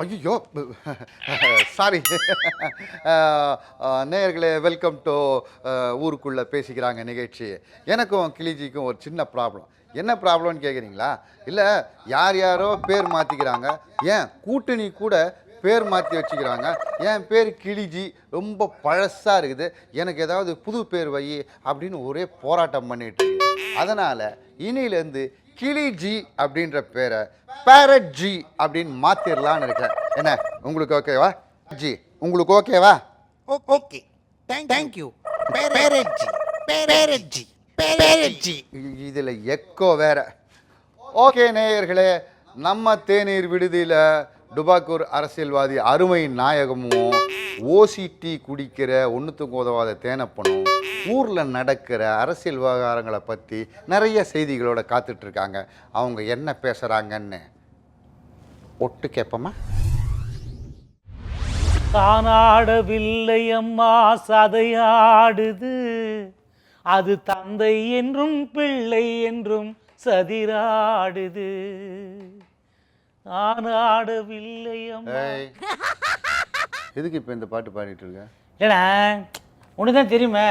ஐயோ சாரி. நேயர்களே, welcome to ஊருக்குள்ளே பேசிக்கிறாங்க நிகழ்ச்சி. எனக்கும் கிளிஜிக்கும் ஒரு சின்ன ப்ராப்ளம். என்ன ப்ராப்ளம்னு கேட்குறீங்களா? இல்லை, யார் யாரோ பேர் மாற்றிக்கிறாங்க. ஏன் கூட்டணி கூட பேர் மாற்றி வச்சுக்கிறாங்க. என் பேர் கிளிஜி ரொம்ப பழசாக இருக்குது, எனக்கு ஏதாவது புது பேர் வை அப்படின்னு ஒரே போராட்டம் பண்ணிட்டு இருக்கு. அதனால் இனியிலேருந்து கிளிஜி அப்படின்ற பேரை பேரட் ஜி அப்படின்னு மாற்றிடலான்னு இருக்கேன். என்ன, உங்களுக்கு ஓகேவா? ஜி உங்களுக்கு ஓகேவா? Okay, thank you. பேரட்ஜி. இதில் எக்கோ வேற. ஓகே நேயர்களே, நம்ம தேநீர் விடுதியில் டுபாக்கூர் அரசியல்வாதி அருமை நாயகமும் ஓசிடி குடிக்கிற ஒன்றுத்துக்கு உதவாத தேனப்பனும் ஊரில் நடக்கிற அரசியல் விவகாரங்களை பற்றி நிறைய செய்திகளோட காத்துட்ருக்காங்க. அவங்க என்ன பேசுகிறாங்கன்னு ஒட்டு கேட்போமா? தானாடவில்லை அம்மா சதையாடுது, அது தந்தை என்றும் பிள்ளை என்றும் சதிராடுது. தானாடவில்லை அம்மா. எதுக்கு இப்போ இந்த பாட்டு பாடிட்டு இருக்க? இல்லைண்ணா, உனக்கு தான் தெரியுமே,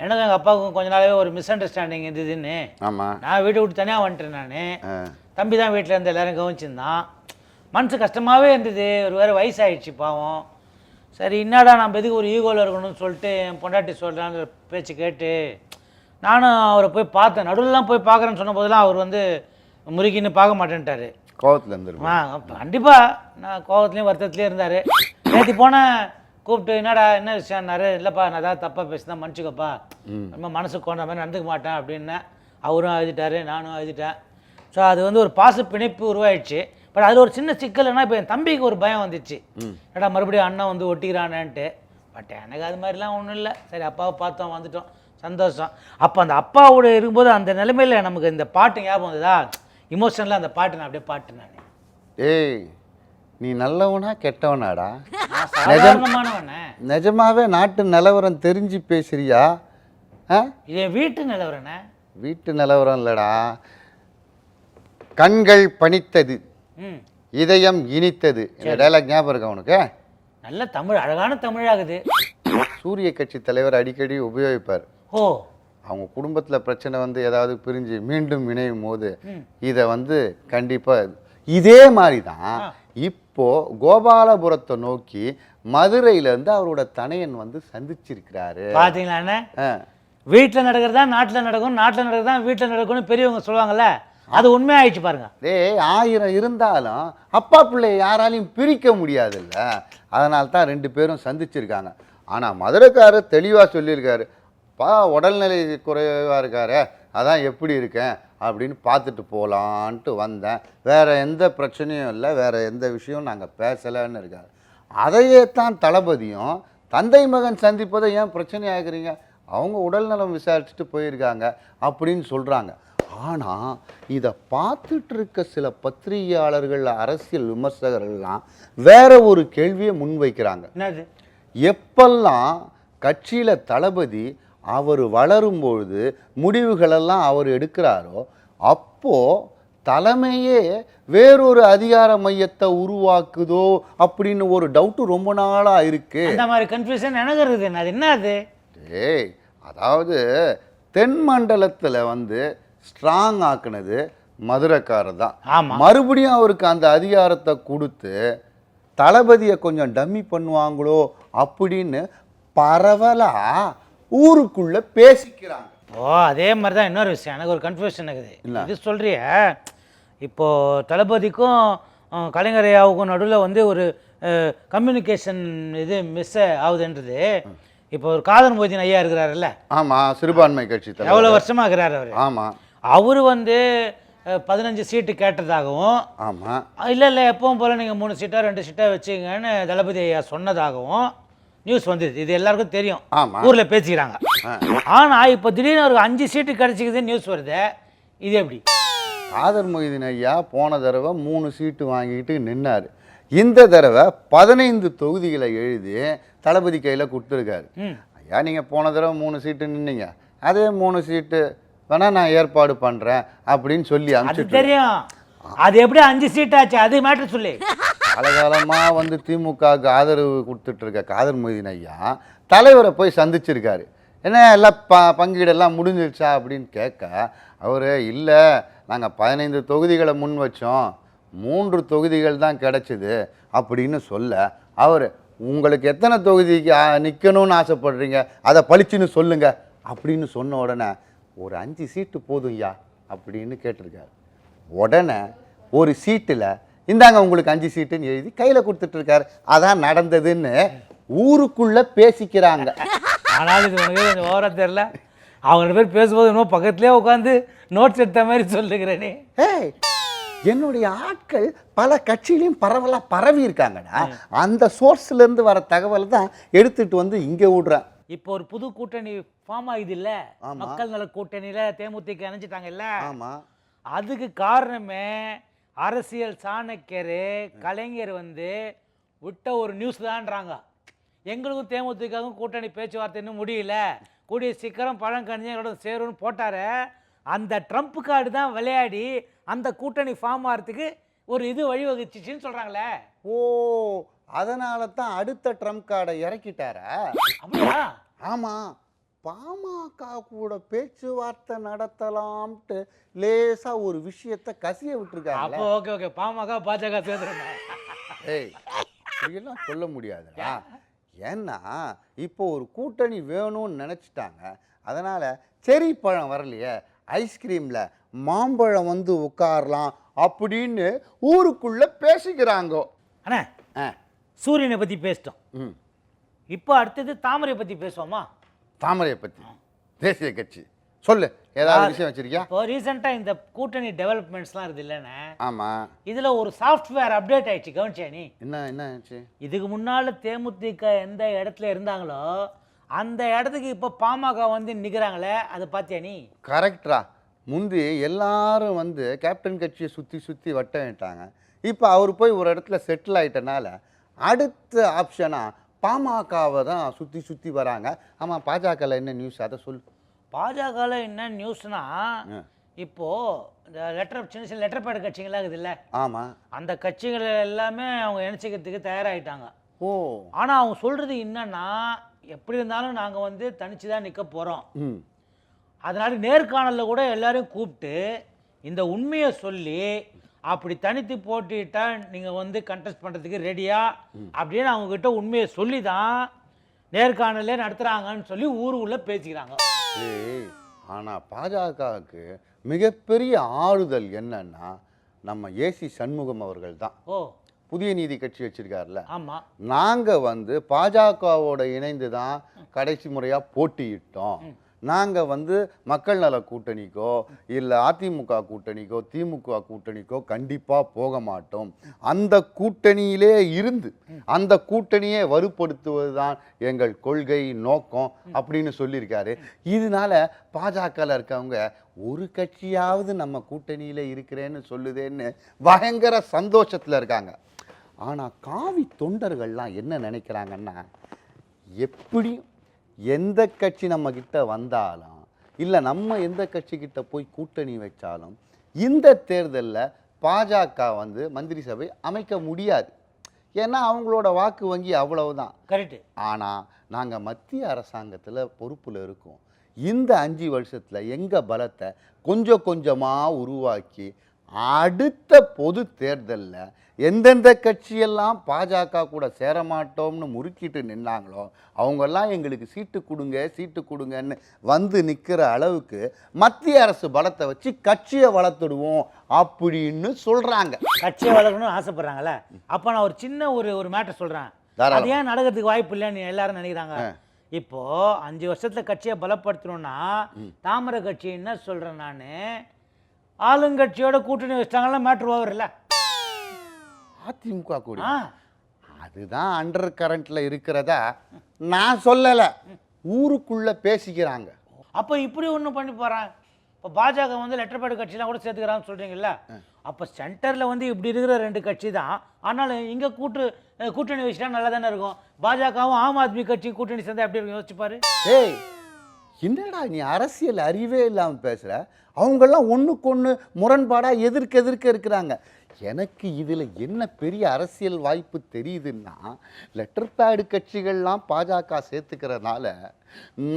எனக்கும் எங்கள் அப்பாவுக்கும் கொஞ்ச நாளாவே ஒரு மிஸ் அண்டர்ஸ்டாண்டிங் இருந்ததுன்னு. ஆமாம், நான் வீட்டை விட்டு தனியாக வந்துட்டேன். நான் தம்பி தான் வீட்டில் இருந்து எல்லோரும் கவனிச்சிருந்தான். மனசு கஷ்டமாகவே இருந்தது. ஒரு வேறு வயசாகிடுச்சு பாவம். சரி, என்னடா நம்ம எதுக்கு ஒரு ஈகோவில் இருக்கணும்னு சொல்லிட்டு என் பொண்டாட்டி சொல்கிறான்னு பேச்சு கேட்டு நானும் அவரை போய் பார்த்தேன். நடுவில்லாம் போய் பார்க்குறேன்னு சொன்ன போதெல்லாம் அவர் வந்து முறுக்கின்னு பார்க்க மாட்டேன்ட்டார். கோவத்தில் இருந்துருமா? கண்டிப்பாக நான் கோவத்துலேயும் வருத்தத்துலேயும் இருந்தார். நேற்று போனேன், கூப்பிட்டு என்னடா என்ன விஷயம்னாரு. இல்லைப்பா, நான் ஏதாவது தப்பாக பேசினா மன்னிச்சுக்கப்பா, ரொம்ப மனசுக்கு கொண்ட மாதிரி நடந்துக்க மாட்டேன் அப்படின்னேன். அவரும் அழுதுட்டார், நானும் அழுதுட்டேன். ஸோ அது வந்து ஒரு பாச பிணைப்பு உருவாயிடுச்சு. பட் அதில் ஒரு சின்ன சிக்கல்னா, இப்போ என் தம்பிக்கு ஒரு பயம் வந்துச்சு, ஏடா மறுபடியும் அண்ணன் வந்து ஒட்டிக்கிறானேன்ட்டு. பட் எனக்கு அது மாதிரிலாம் ஒன்றும் இல்லை. சரி, அப்பாவை பார்த்தோம், வந்துட்டோம், சந்தோஷம். அப்போ அந்த அப்பாவோட இருக்கும்போது அந்த நிலைமையில் நமக்கு இந்த பாட்டு ஞாபகம் வந்ததா, இமோஷனலாக அந்த பாட்டு நான் அப்படியே பாட்டு. நான் ஏய், நீ நல்லவனா கெட்டவனாடா? சாதாரணமானவனே. நிஜமாவே நாட்டு நிலவரம் தெரிஞ்சு பேசுறியா? இது வீட்டு நிலவரண்ணே. வீட்டு நிலவரம் இல்லடா. கண்கள் பனித்தது, இதயம் இனித்தது. இந்த டைலாக் ஞாபகம் இருக்கா உனக்கு? நல்ல தமிழ், அழகான தமிழாகுது. சூரிய கட்சி தலைவர் அடிக்கடி உபயோகிப்பார். ஓ, அவங்க குடும்பத்தில் பிரச்சனை வந்து ஏதாவது பிரிஞ்சு மீண்டும் இணையும் போது இதை வந்து கண்டிப்பாக இதே மாதிரி தான் இப்போ கோபாலபுரத்தை நோக்கி மதுரையிலேருந்து அவரோட தனையன் வந்து சந்திச்சிருக்கிறாரு. பார்த்தீங்களா? வீட்டில் நடக்கிறதா நாட்டில் நடக்கும், நாட்டில் நடக்கிறதா வீட்டில் நடக்கும்னு பெரியவங்க சொல்லுவாங்கல்ல, அது உண்மையாயிடுச்சு பாருங்க. ஆயிரம் இருந்தாலும் அப்பா பிள்ளை யாராலையும் பிரிக்க முடியாதுல்ல, அதனால தான் ரெண்டு பேரும் சந்திச்சிருக்காங்க. ஆனால் மதுரைக்காரர் தெளிவாக சொல்லியிருக்காரு, பா உடல்நிலை குறைவாக இருக்காரு, அதான் எப்படி இருக்கேன் அப்படின்னு பார்த்துட்டு போகலான்ட்டு வந்தேன். வேறு எந்த பிரச்சனையும் இல்லை, வேறு எந்த விஷயம் நாங்கள் பேசலைன்னு இருக்காரு. அதையே தான் தளபதியும் தந்தை மகன் சந்திப்பதை ஏன் பிரச்சனை ஆகுறீங்க, அவங்க உடல்நலம் விசாரிச்சுட்டு போயிருக்காங்க அப்படின்னு சொல்கிறாங்க. ஆனால் இதை பார்த்துட்டு இருக்க சில பத்திரிகையாளர்கள், அரசியல் விமர்சகர்கள்லாம் வேற ஒரு கேள்வியை முன்வைக்கிறாங்க. என்னது? எப்பெல்லாம் கட்சியில் தளபதி அவர் வளரும்பொழுது முடிவுகளெல்லாம் அவர் எடுக்கிறாரோ அப்போது தலைமையே வேறொரு அதிகார மையத்தை உருவாக்குதோ அப்படின்னு ஒரு டவுட்டு ரொம்ப நாளாக இருக்கு. அந்த மாதிரி கன்ஃபியூஷன் எனக்கு இருக்குது. அது என்னது? அதாவது தென் மண்டலத்தில் வந்து ஸ்ட்ராங் ஆக்குனது மதுரைக்காரர் தான். மறுபடியும் அவருக்கு அந்த அதிகாரத்தை கொடுத்து தளபதியை கொஞ்சம் டம்மி பண்ணுவாங்களோ அப்படின்னு பரவலாக ஊருக்குள்ள பேசிக்கிறாங்க. அதே மாதிரி தான் இன்னொரு விஷயம், எனக்கு ஒரு கன்ஃபியூஷன் இருக்குது. இது சொல்றிய, இப்போது தளபதிக்கும் கலைஞர் ஐயாவுக்கும் நடுவில் வந்து ஒரு கம்யூனிகேஷன் இது மிஸ் ஆகுதுன்றது. இப்போ ஒரு காதர் மொய்தீன் ஐயா இருக்கிறாருல்ல, ஆமாம், சிறுபான்மை கட்சி எவ்வளோ வருஷமாக இருக்கிறார் அவர். ஆமாம், அவர் வந்து 15 சீட்டு கேட்டதாகவும், ஆமாம், இல்லை எப்பவும் போல் நீங்கள் 3 சீட்டா 2 சீட்டா வச்சுங்கன்னு தளபதி ஐயா சொன்னதாகவும் நியூஸ் வந்தது. இது எல்லாருக்கும் தெரியும், ஊரில் பேசிக்கிறாங்க. ஆனால் இப்போ திடீர்னு ஒரு 5 சீட்டு கிடச்சிக்குது நியூஸ் வருது. இது எப்படி? காதர் மொய்தீன் ஐயா போன தடவை 3 சீட்டு வாங்கிட்டு நின்னார். இந்த தடவை 15 தொகுதிகளை எழுதி தளபதி கையில் கொடுத்துருக்காரு. ஐயா, நீங்கள் போன தடவை 3 சீட்டு நின்னீங்க, அதே 3 சீட்டு வேணா நான் ஏற்பாடு பண்ணுறேன் அப்படின்னு சொல்லி அனுப்பிச்சு. தெரியும், அது எப்படி 5 சீட் ஆச்சு, அது மேட்டர் சொல்லி. காலகாலமாக வந்து திமுகவுக்கு ஆதரவு கொடுத்துட்டு இருக்க காதர் மொய்தீன் ஐயா தலைவரை போய் சந்திச்சிருக்காரு. என்ன எல்லாம் பங்கீடெல்லாம் முடிஞ்சிருச்சா அப்படின்னு கேட்க அவர் இல்லை, நாங்கள் 15 தொகுதிகளை முன் வச்சோம், 3 தொகுதிகள் தான் கிடச்சிது அப்படின்னு சொல்ல, அவர் உங்களுக்கு எத்தனை தொகுதிக்கு நிற்கணும்னு ஆசைப்படுறீங்க, அதை பளிச்சுன்னு சொல்லுங்க அப்படின்னு சொன்ன உடனே ஒரு 5 சீட்டு போதும்யா அப்படின்னு கேட்டிருக்காரு. உடனே ஒரு சீட்டில் இந்தாங்க உங்களுக்கு 5 சீட்டுன்னு எழுதி கையில் கொடுத்துட்ருக்காரு. அதான் நடந்ததுன்னு ஊருக்குள்ளே பேசிக்கிறாங்க. ஆனாலும் இது உனக்கு கொஞ்சம் ஓவரா தெரியல. அவங்க 2 பேர் பேசும்போது இன்னும் பக்கத்துலேயே உட்காந்து நோட்ஸ் எடுத்த மாதிரி சொல்லுகிறேனே. ஏய், என்னுடைய ஆட்கள் பல கட்சியிலையும் பரவலாக பரவி இருக்காங்கடா. அந்த சோர்ஸ்லேருந்து வர தகவல் தான் எடுத்துட்டு வந்து இங்கே விடுறேன். இப்போ ஒரு புது கூட்டணி ஃபார்ம் ஆகுது இல்ல, ஆமா. மக்கள் நல கூட்டணியில தேமுதிக இணைஞ்சிட்டாங்க இல்ல. ஆமாம், அதுக்கு காரணமே அரசியல் சாணக்கியர் கலைஞர் வந்து விட்ட ஒரு நியூஸ் தான்றாங்க. எங்களுக்கும் தேமுதிகவும் கூட்டணி பேச்சுவார்த்தை இன்னும் முடியல, கூடிய சீக்கிரம் பழங்கணிஞ்சோட சேரும்னு போட்டாரு. அந்த ட்ரம்ப் கார்டு தான் விளையாடி அந்த கூட்டணி ஃபார்ம் ஆகிறதுக்கு ஒரு இது வழிவகுச்சின்னு சொல்றாங்களே. ஓ, அதனால தான் அடுத்த ட்ரம்ப் கார்டை இறக்கிட்டாரா? அப்படியா? ஆமாம், பாமக கூட பேச்சுவார்த்தை நடத்தலாம்ட்டு லேசாக ஒரு விஷயத்தை கசிய விட்டுருக்காங்க. அப்போ ஓகே ஓகே, பாமக பாஜக சேர்ந்துருங்க. ஏய், இப்படியெல்லாம் சொல்ல முடியாதுடா. ஏன்னா இப்போ ஒரு கூட்டணி வேணும்னு நினச்சிட்டாங்க. அதனால் செரி பழம் வரலையே, ஐஸ்கிரீமில் மாம்பழம் வந்து உட்காரலாம் அப்படின்னு ஊருக்குள்ளே பேசிக்கிறாங்க. அண்ணா, சூரியனை பற்றி பேசிட்டோம். இப்போ அடுத்தது தாமரை பற்றி பேசுவோமா? தாமரையை பற்றி தேசிய கட்சி சொல்லு, ஏதாவது விஷயம் வச்சிருக்கியா? இப்போ ரீசெண்டாக இந்த கூட்டணி டெவலப்மெண்ட்ஸ்லாம் இருக்குது இல்லைண்ணே. ஆமாம். இதில் ஒரு சாஃப்ட்வேர் அப்டேட் ஆயிடுச்சு, கவனிச்சியா நீ? என்ன ஆச்சு? இதுக்கு முன்னால் தேமுதிக எந்த இடத்துல இருந்தாங்களோ அந்த இடத்துக்கு இப்போ பாமக வந்து நிற்கிறாங்களே, அதை பார்த்தியா நீ? கரெக்டா. முந்தி எல்லாரும் வந்து கேப்டன் கட்சியை சுற்றி சுற்றி வட்டமிட்டாங்க. இப்போ அவர் போய் ஒரு இடத்துல செட்டில் ஆகிட்டனால அடுத்த ஆப்ஷனாக பாமகவை தான் சுற்றி சுற்றி வராங்க. ஆமாம், பாஜகவில் என்ன நியூஸ் அதை சொல்லு. பாஜகவில் என்ன நியூஸ்னா, இப்போது இந்த சின்ன சின்ன லெட்டர் பேட் கட்சிகளாக இருக்குது இல்லை. ஆமாம், அந்த கட்சிகள் எல்லாமே அவங்க இணைச்சிக்கிறதுக்கு தயாராகிட்டாங்க. ஓ, ஆனால் அவங்க சொல்கிறது என்னன்னா, எப்படி இருந்தாலும் நாங்கள் வந்து தனிச்சு தான் நிற்க போகிறோம், அதனால நேர்காணலில் கூட எல்லாரையும் கூப்பிட்டு இந்த உண்மையை சொல்லி அப்படி தனித்து போட்டிட்டா நீங்கள் வந்து கண்டெஸ்ட் பண்ணுறதுக்கு ரெடியா அப்படின்னு அவங்கக்கிட்ட உண்மையை சொல்லி தான் நேர்காணலே நடத்துகிறாங்கன்னு சொல்லி ஊருக்குள்ளே பேசிக்கிறாங்க. ஏய், ஆனால் பாஜகவுக்கு மிகப்பெரிய ஆறுதல் என்னன்னா நம்ம ஏசி சண்முகம் அவர்கள் தான். ஓ, புதிய நீதி கட்சி வச்சிருக்காருல்ல. ஆமாம். நாங்கள் வந்து பாஜகவோட இணைந்து தான் கடைசி முறையாக போட்டியிட்டோம். நாங்கள் வந்து மக்கள் நல கூட்டணிக்கோ இல்லை அதிமுக கூட்டணிக்கோ திமுக கூட்டணிக்கோ கண்டிப்பாக போக மாட்டோம். அந்த கூட்டணியிலே இருந்து அந்த கூட்டணியை வலுப்படுத்துவது தான் எங்கள் கொள்கை நோக்கம் அப்படின்னு சொல்லியிருக்காரு. இதனால பாஜகவில் இருக்கவங்க ஒரு கட்சியாவது நம்ம கூட்டணியில் இருக்கிறேன்னு சொல்லுதேன்னு பயங்கர சந்தோஷத்தில் இருக்காங்க. ஆனால் காவி தொண்டர்கள்லாம் என்ன நினைக்கிறாங்கன்னா, எப்படியும் எந்த கட்சி நம்மக்கிட்ட வந்தாலும் இல்லை நம்ம எந்த கட்சிக்கிட்ட போய் கூட்டணி வச்சாலும் இந்த தேர்தலில் பாஜக வந்து மந்திரி சபை அமைக்க முடியாது. ஏன்னா அவங்களோட வாக்கு வங்கி அவ்வளவுதான். கரெக்டு. ஆனால் நாங்கள் மத்திய அரசாங்கத்தில் பொறுப்பில் இருக்கோம். இந்த 5 வருஷத்தில் எங்கள் பலத்தை கொஞ்சம் கொஞ்சமாக உருவாக்கி அடுத்த பொது தேர்தலில் எந்தெந்த கட்சியெல்லாம் பாஜக கூட சேரமாட்டோம்னு முறுக்கிட்டு நின்னாங்களோ அவங்கெல்லாம் எங்களுக்கு சீட்டு கொடுங்கன்னு வந்து நிற்கிற அளவுக்கு மத்திய அரசு பலத்தை வச்சு கட்சியை வளர்த்துடுவோம் அப்படின்னு சொல்கிறாங்க. கட்சியை வளர்க்கணும்னு ஆசைப்படுறாங்களே. அப்போ நான் ஒரு சின்ன ஒரு மேட்டர் சொல்கிறேன், அது ஏன் நடக்கிறதுக்கு வாய்ப்பு இல்லைன்னு எல்லாரும் நினைக்கிறாங்க. இப்போ 5 வருஷத்துல கட்சியை பலப்படுத்தணும்னா தாமரை கட்சி என்ன சொல்கிறேன் நான், ஆளுங்கட்சியோட கூட்டணி வச்சிட்டாங்கன்னா மேட்ரு ஓவர் இல்லை. அதிமுக கூட அதுதான் அண்டர் கரண்ட்ல இருக்கிறதா நான் சொல்லலை, ஊருக்குள்ள பேசிக்கிறாங்க. அப்போ இப்படி ஒன்றும் பண்ணி போகிறாங்க. இப்போ பாஜக வந்து லெட்டர் பேட் கட்சிலாம் கூட சேர்த்துக்கிறான்னு சொல்கிறீங்கல்ல, அப்போ சென்டரில் வந்து இப்படி இருக்கிற 2 கட்சி தான், ஆனாலும் இங்கே கூட்டணி வச்சுட்டா நல்லா தானே இருக்கும். பாஜகவும் ஆம் ஆத்மி கட்சி கூட்டணி சேர்ந்தா எப்படி இருக்கும் யோசிச்சுப்பாரு. ஏய், என்னடா நீ அரசியல் அறிவே இல்லாமல் பேசுகிற? அவங்கெல்லாம் ஒன்றுக்கு ஒன்று முரண்பாடாக எதிர்க்க இருக்கிறாங்க. எனக்கு இதில் என்ன பெரிய அரசியல் வாய்ப்பு தெரியுதுன்னா, லெட்டர் பேடு கட்சிகள்லாம் பாஜக சேர்த்துக்கிறதுனால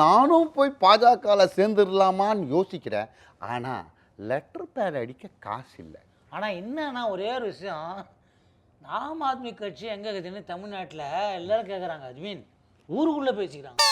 நானும் போய் பாஜகவில் சேர்ந்துடலாமான்னு யோசிக்கிறேன். ஆனால் லெட்டர் பேட் அடிக்க காசு இல்லை. ஆனால் என்னன்னா ஒரே ஒரு விஷயம், ஆம் ஆத்மி கட்சி எங்கே இருக்குதுன்னு தமிழ்நாட்டில் எல்லாரும் கேட்குறாங்க. ஐ மீன் ஊருக்குள்ளே பேசிக்கிறாங்க.